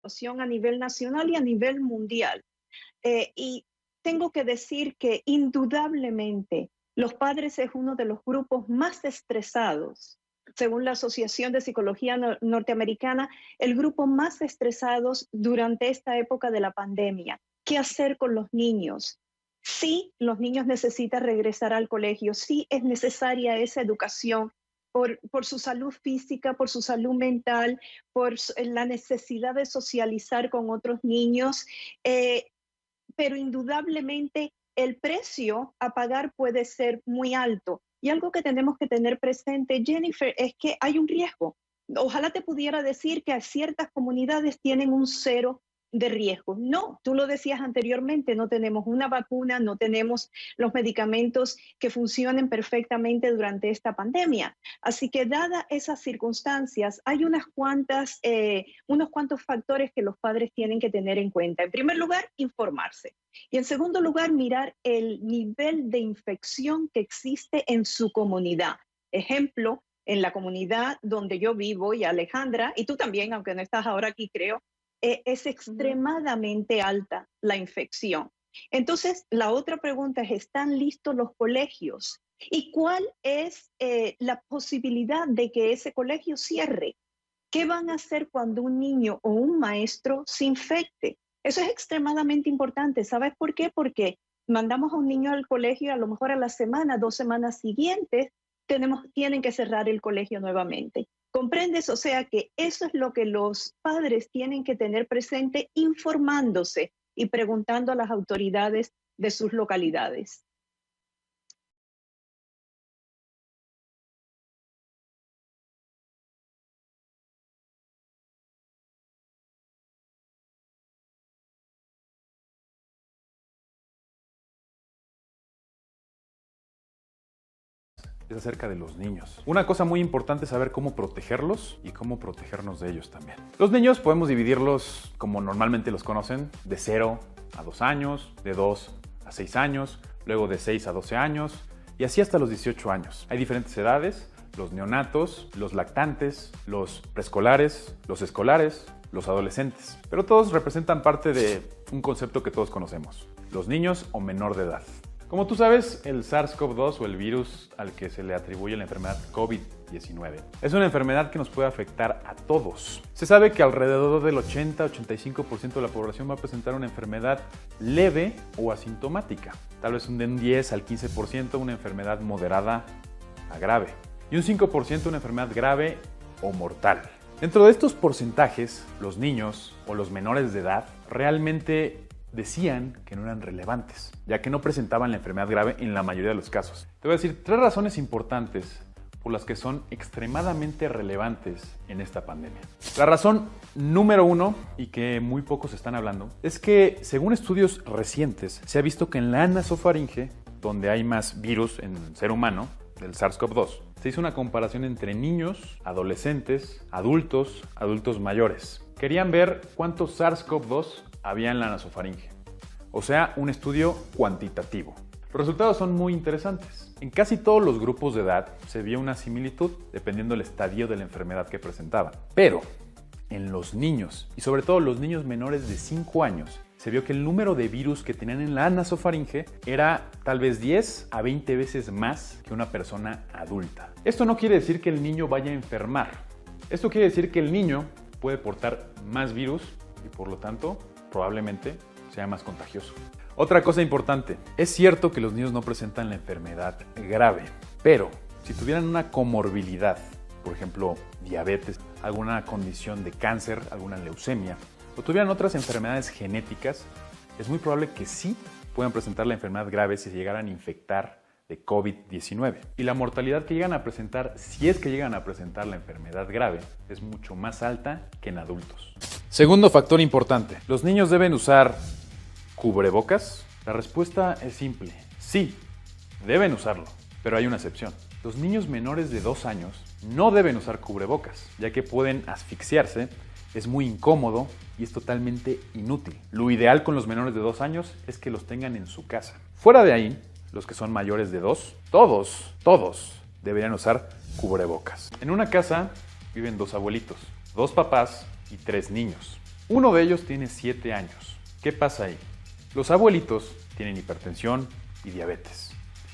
situación a nivel nacional y a nivel mundial. Y tengo que decir que indudablemente los padres es uno de los grupos más estresados. Según la Asociación de Psicología Norteamericana, el grupo más estresados durante esta época de la pandemia. ¿Qué hacer con los niños? Sí, los niños necesitan regresar al colegio, sí es necesaria esa educación por su salud física, por su salud mental, la necesidad de socializar con otros niños. Eh, pero indudablemente el precio a pagar puede ser muy alto. Y algo que tenemos que tener presente, Jennifer, es que hay un riesgo. Ojalá te pudiera decir que a ciertas comunidades tienen un cero de riesgo. No, tú lo decías anteriormente, no tenemos una vacuna, no tenemos los medicamentos que funcionen perfectamente durante esta pandemia. Así que dadas esas circunstancias, hay unos cuantos factores que los padres tienen que tener en cuenta. En primer lugar, informarse. Y en segundo lugar, mirar el nivel de infección que existe en su comunidad. Ejemplo, en la comunidad donde yo vivo y Alejandra, y tú también, aunque no estás ahora aquí, creo, es Ujú. extremadamente alta la infección. Entonces, la otra pregunta es, ¿están listos los colegios? ¿Y cuál es la posibilidad de que ese colegio cierre? ¿Qué van a hacer cuando un niño o un maestro se infecte? Eso es extremadamente importante. ¿Sabes por qué? Porque mandamos a un niño al colegio, a lo mejor a la semana, 2 semanas siguientes, tienen que cerrar el colegio nuevamente. ¿Comprendes? O sea que eso es lo que los padres tienen que tener presente informándose y preguntando a las autoridades de sus localidades. Es acerca de los niños. Una cosa muy importante es saber cómo protegerlos y cómo protegernos de ellos también. Los niños podemos dividirlos como normalmente los conocen, de 0 a 2 años, de 2 a 6 años, luego de 6 a 12 años y así hasta los 18 años. Hay diferentes edades, los neonatos, los lactantes, los preescolares, los escolares, los adolescentes. Pero todos representan parte de un concepto que todos conocemos, los niños o menor de edad. Como tú sabes, el SARS-CoV-2 o el virus al que se le atribuye la enfermedad COVID-19 es una enfermedad que nos puede afectar a todos. Se sabe que alrededor del 80-85% de la población va a presentar una enfermedad leve o asintomática. Tal vez de un 10 al 15% una enfermedad moderada a grave y un 5% una enfermedad grave o mortal. Dentro de estos porcentajes, los niños o los menores de edad realmente decían que no eran relevantes, ya que no presentaban la enfermedad grave en la mayoría de los casos. Te voy a decir 3 razones importantes por las que son extremadamente relevantes en esta pandemia. La razón número 1, y que muy pocos están hablando, es que según estudios recientes se ha visto que en la nasofaringe, donde hay más virus en el ser humano, del SARS-CoV-2, se hizo una comparación entre niños, adolescentes, adultos mayores. Querían ver cuántos SARS-CoV-2 había en la nasofaringe, o sea, un estudio cuantitativo. Los resultados son muy interesantes. En casi todos los grupos de edad se vio una similitud dependiendo del estadio de la enfermedad que presentaban. Pero en los niños, y sobre todo los niños menores de 5 años, se vio que el número de virus que tenían en la nasofaringe era tal vez 10 a 20 veces más que una persona adulta. Esto no quiere decir que el niño vaya a enfermar. Esto quiere decir que el niño puede portar más virus y por lo tanto probablemente sea más contagioso. Otra cosa importante, es cierto que los niños no presentan la enfermedad grave, pero si tuvieran una comorbilidad, por ejemplo, diabetes, alguna condición de cáncer, alguna leucemia, o tuvieran otras enfermedades genéticas, es muy probable que sí puedan presentar la enfermedad grave si se llegaran a infectar de COVID-19. Y la mortalidad que llegan a presentar, si es que llegan a presentar la enfermedad grave, es mucho más alta que en adultos. Segundo factor importante, ¿los niños deben usar cubrebocas? La respuesta es simple, sí, deben usarlo, pero hay una excepción. Los niños menores de 2 años no deben usar cubrebocas, ya que pueden asfixiarse, es muy incómodo y es totalmente inútil. Lo ideal con los menores de 2 años es que los tengan en su casa. Fuera de ahí, los que son mayores de 2, todos deberían usar cubrebocas. En una casa viven 2 abuelitos, 2 papás y 3 niños. Uno de ellos tiene 7 años. ¿Qué pasa ahí? Los abuelitos tienen hipertensión y diabetes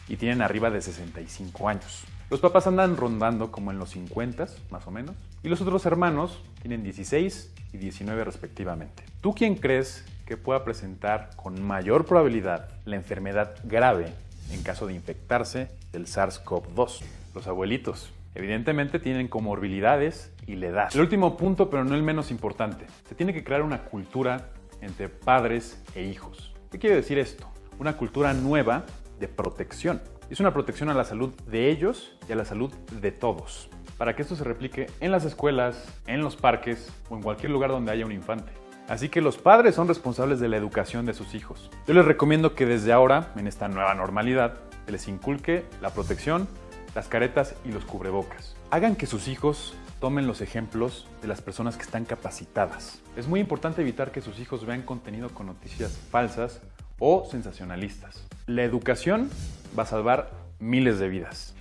y tienen arriba de 65 años. Los papás andan rondando como en los 50, más o menos, y los otros hermanos tienen 16 y 19 respectivamente. ¿Tú quién crees que pueda presentar con mayor probabilidad la enfermedad grave en caso de infectarse del SARS-CoV-2? Los abuelitos. Evidentemente tienen comorbilidades y la edad. El último punto, pero no el menos importante, se tiene que crear una cultura entre padres e hijos. ¿Qué quiere decir esto? Una cultura nueva de protección. Es una protección a la salud de ellos y a la salud de todos, para que esto se replique en las escuelas, en los parques o en cualquier lugar donde haya un infante. Así que los padres son responsables de la educación de sus hijos. Yo les recomiendo que desde ahora, en esta nueva normalidad, se les inculque la protección, las caretas y los cubrebocas. Hagan que sus hijos tomen los ejemplos de las personas que están capacitadas. Es muy importante evitar que sus hijos vean contenido con noticias falsas o sensacionalistas. La educación va a salvar miles de vidas.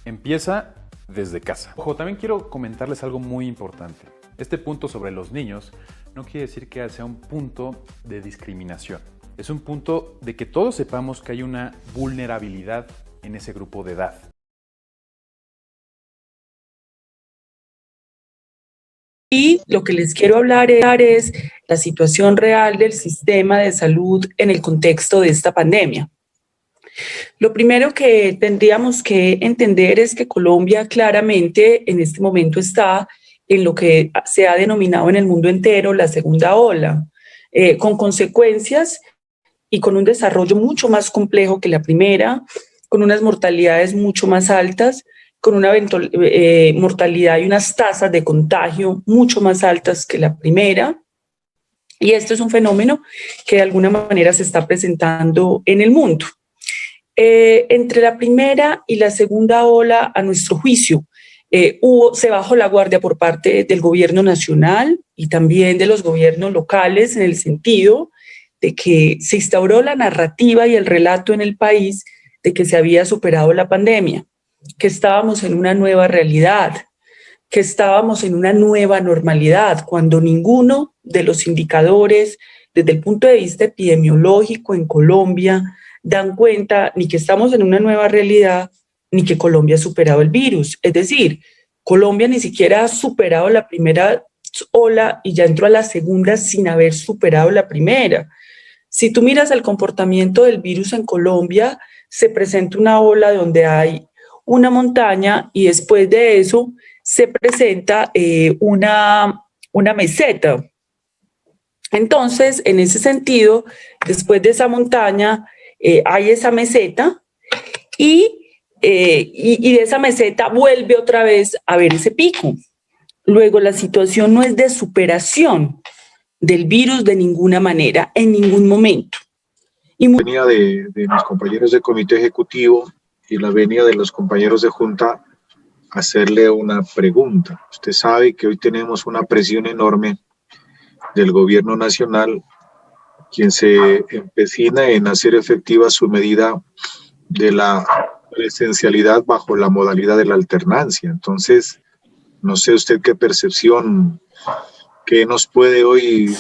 Empieza desde casa. Ojo, también quiero comentarles algo muy importante. Este punto sobre los niños no quiere decir que sea un punto de discriminación. Es un punto de que todos sepamos que hay una vulnerabilidad en ese grupo de edad. Y lo que les quiero hablar es la situación real del sistema de salud en el contexto de esta pandemia. Lo primero que tendríamos que entender es que Colombia claramente en este momento está en lo que se ha denominado en el mundo entero la segunda ola, con consecuencias y con un desarrollo mucho más complejo que la primera, con unas mortalidades mucho más altas, con una mortalidad y unas tasas de contagio mucho más altas que la primera. Y esto es un fenómeno que de alguna manera se está presentando en el mundo. Entre la primera y la segunda ola, a nuestro juicio, se bajó la guardia por parte del gobierno nacional y también de los gobiernos locales, en el sentido de que se instauró la narrativa y el relato en el país de que se había superado la pandemia, que estábamos en una nueva realidad, que estábamos en una nueva normalidad, cuando ninguno de los indicadores desde el punto de vista epidemiológico en Colombia dan cuenta ni que estamos en una nueva realidad, ni que Colombia ha superado el virus. Es decir, Colombia ni siquiera ha superado la primera ola y ya entró a la segunda sin haber superado la primera. Si tú miras el comportamiento del virus en Colombia, se presenta una ola donde hay una montaña y después de eso se presenta una meseta. Entonces, en ese sentido, después de esa montaña hay esa meseta y de esa meseta vuelve otra vez a ver ese pico. Luego, la situación no es de superación del virus de ninguna manera, en ningún momento. Venía de mis compañeros de comité ejecutivo y la venía de los compañeros de junta hacerle una pregunta. Usted sabe que hoy tenemos una presión enorme del gobierno nacional, quien se empecina en hacer efectiva su medida de la presencialidad bajo la modalidad de la alternancia. Entonces, no sé usted qué percepción, qué nos puede hoy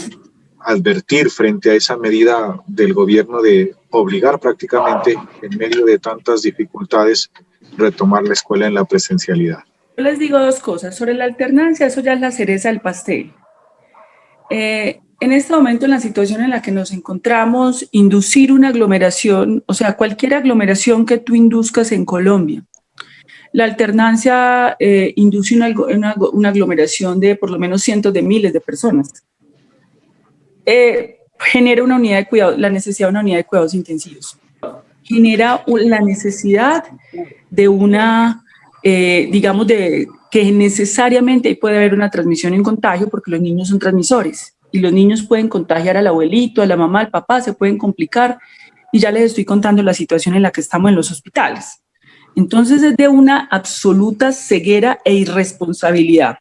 advertir frente a esa medida del gobierno de obligar prácticamente en medio de tantas dificultades retomar la escuela en la presencialidad. Yo les digo dos cosas. Sobre la alternancia, eso ya es la cereza del pastel. En este momento, en la situación en la que nos encontramos, inducir una aglomeración, o sea, cualquier aglomeración que tú induzcas en Colombia, la alternancia induce una aglomeración de por lo menos cientos de miles de personas. Genera una unidad de cuidado, la necesidad de una unidad de cuidados intensivos. Genera la necesidad de una, digamos, de que necesariamente ahí puede haber una transmisión en contagio porque los niños son transmisores y los niños pueden contagiar al abuelito, a la mamá, al papá, se pueden complicar y ya les estoy contando la situación en la que estamos en los hospitales. Entonces es de una absoluta ceguera e irresponsabilidad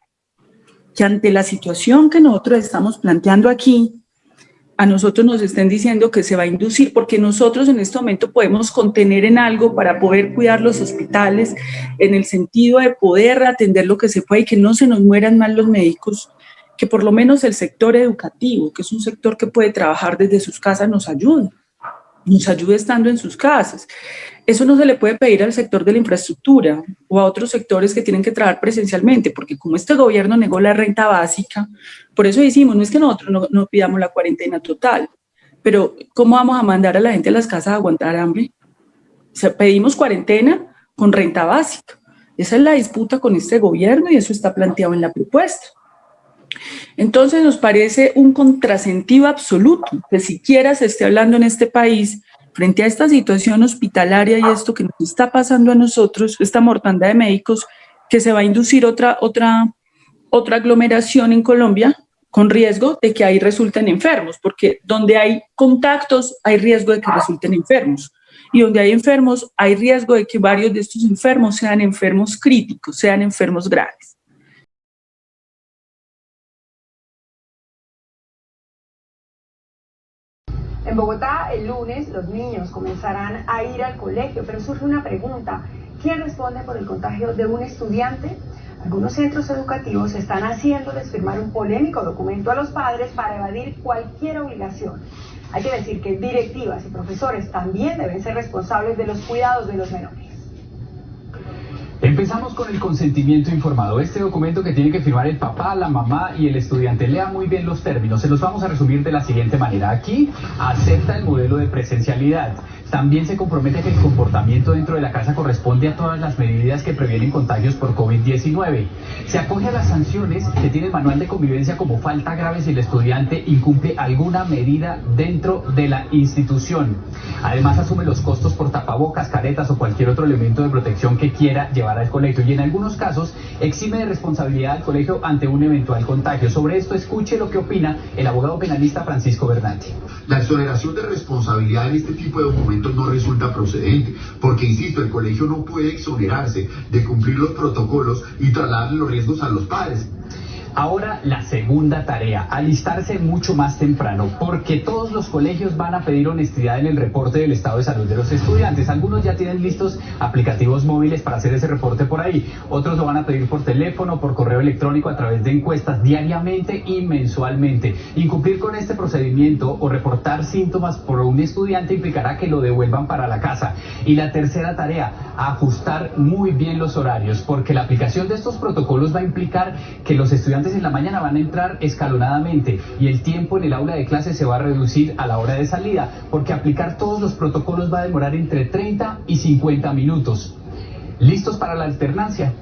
que ante la situación que nosotros estamos planteando aquí, a nosotros nos estén diciendo que se va a inducir, porque nosotros en este momento podemos contener en algo para poder cuidar los hospitales, en el sentido de poder atender lo que se puede y que no se nos mueran mal los médicos, que por lo menos el sector educativo, que es un sector que puede trabajar desde sus casas, nos ayude estando en sus casas. Eso no se le puede pedir al sector de la infraestructura o a otros sectores que tienen que trabajar presencialmente, porque como este gobierno negó la renta básica, por eso decimos, no es que nosotros no pidamos la cuarentena total, pero ¿cómo vamos a mandar a la gente a las casas a aguantar hambre? O sea, pedimos cuarentena con renta básica. Esa es la disputa con este gobierno y eso está planteado en la propuesta. Entonces nos parece un contrasentido absoluto que siquiera se esté hablando en este país frente a esta situación hospitalaria y esto que nos está pasando a nosotros, esta mortandad de médicos, que se va a inducir otra aglomeración en Colombia con riesgo de que ahí resulten enfermos, porque donde hay contactos hay riesgo de que resulten enfermos. Y donde hay enfermos, hay riesgo de que varios de estos enfermos sean enfermos críticos, sean enfermos graves. En Bogotá, el lunes, los niños comenzarán a ir al colegio, pero surge una pregunta. ¿Quién responde por el contagio de un estudiante? Algunos centros educativos están haciéndoles firmar un polémico documento a los padres para evadir cualquier obligación. Hay que decir que directivas y profesores también deben ser responsables de los cuidados de los menores. Empezamos con el consentimiento informado, este documento que tiene que firmar el papá, la mamá y el estudiante. Lea muy bien los términos, se los vamos a resumir de la siguiente manera. Aquí acepta el modelo de presencialidad. También se compromete que el comportamiento dentro de la casa corresponde a todas las medidas que previenen contagios por COVID-19. Se acoge a las sanciones que tiene el manual de convivencia como falta grave si el estudiante incumple alguna medida dentro de la institución. Además asume los costos por tapabocas, caretas o cualquier otro elemento de protección que quiera llevar al colegio y en algunos casos exime de responsabilidad al colegio ante un eventual contagio. Sobre esto escuche lo que opina el abogado penalista Francisco Bernati. La exoneración de responsabilidad en este tipo de documentos no resulta procedente, porque insisto, el colegio no puede exonerarse de cumplir los protocolos y trasladar los riesgos a los padres. Ahora la segunda tarea, alistarse mucho más temprano, porque todos los colegios van a pedir honestidad en el reporte del estado de salud de los estudiantes. Algunos ya tienen listos aplicativos móviles para hacer ese reporte por ahí, otros lo van a pedir por teléfono, por correo electrónico, a través de encuestas diariamente y mensualmente. Incumplir con este procedimiento o reportar síntomas por un estudiante implicará que lo devuelvan para la casa. Y la tercera tarea, ajustar muy bien los horarios, porque la aplicación de estos protocolos va a implicar que los estudiantes en la mañana van a entrar escalonadamente y el tiempo en el aula de clase se va a reducir a la hora de salida, porque aplicar todos los protocolos va a demorar entre 30 y 50 minutos. ¿Listos para la alternancia?